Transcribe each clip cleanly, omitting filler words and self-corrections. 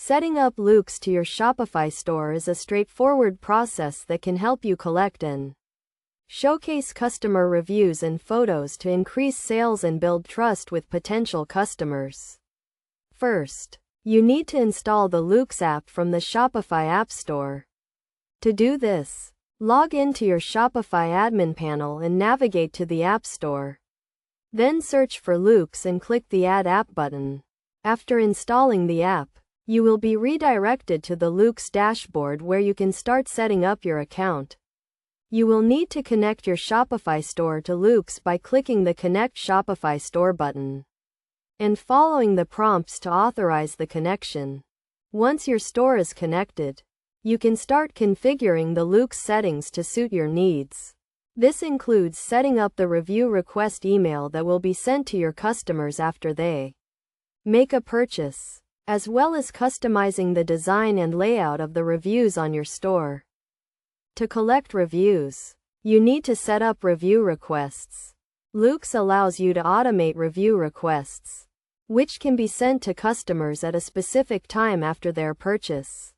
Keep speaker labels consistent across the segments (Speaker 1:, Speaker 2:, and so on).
Speaker 1: Setting up Loox to your Shopify store is a straightforward process that can help you collect and showcase customer reviews and photos to increase sales and build trust with potential customers. First, you need to install the Loox app from the Shopify App Store. To do this, log into your Shopify admin panel and navigate to the App Store. Then search for Loox and click the Add App button. After installing the app, you will be redirected to the Loox dashboard where you can start setting up your account. You will need to connect your Shopify store to Loox by clicking the Connect Shopify Store button and following the prompts to authorize the connection. Once your store is connected, you can start configuring the Loox settings to suit your needs. This includes setting up the review request email that will be sent to your customers after they make a purchase, as well as customizing the design and layout of the reviews on your store. To collect reviews, you need to set up review requests. Loox allows you to automate review requests, which can be sent to customers at a specific time after their purchase.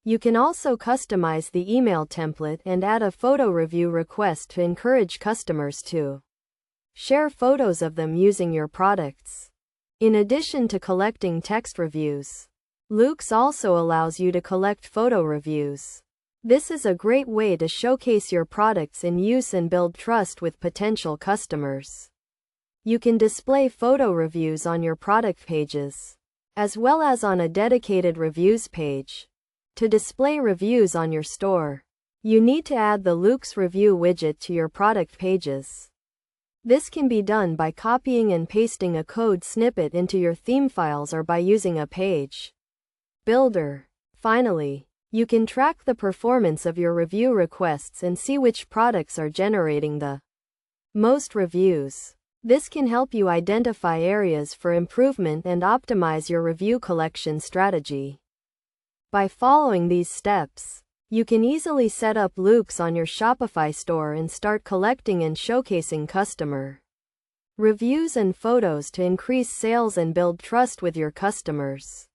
Speaker 1: You can also customize the email template and add a photo review request to encourage customers to share photos of them using your products. In addition to collecting text reviews, Loox also allows you to collect photo reviews. This is a great way to showcase your products in use and build trust with potential customers. You can display photo reviews on your product pages, as well as on a dedicated reviews page. To display reviews on your store, you need to add the Loox review widget to your product pages. This can be done by copying and pasting a code snippet into your theme files or by using a page builder. Finally, you can track the performance of your review requests and see which products are generating the most reviews. This can help you identify areas for improvement and optimize your review collection strategy. By following these steps, you can easily set up Loox on your Shopify store and start collecting and showcasing customer reviews and photos to increase sales and build trust with your customers.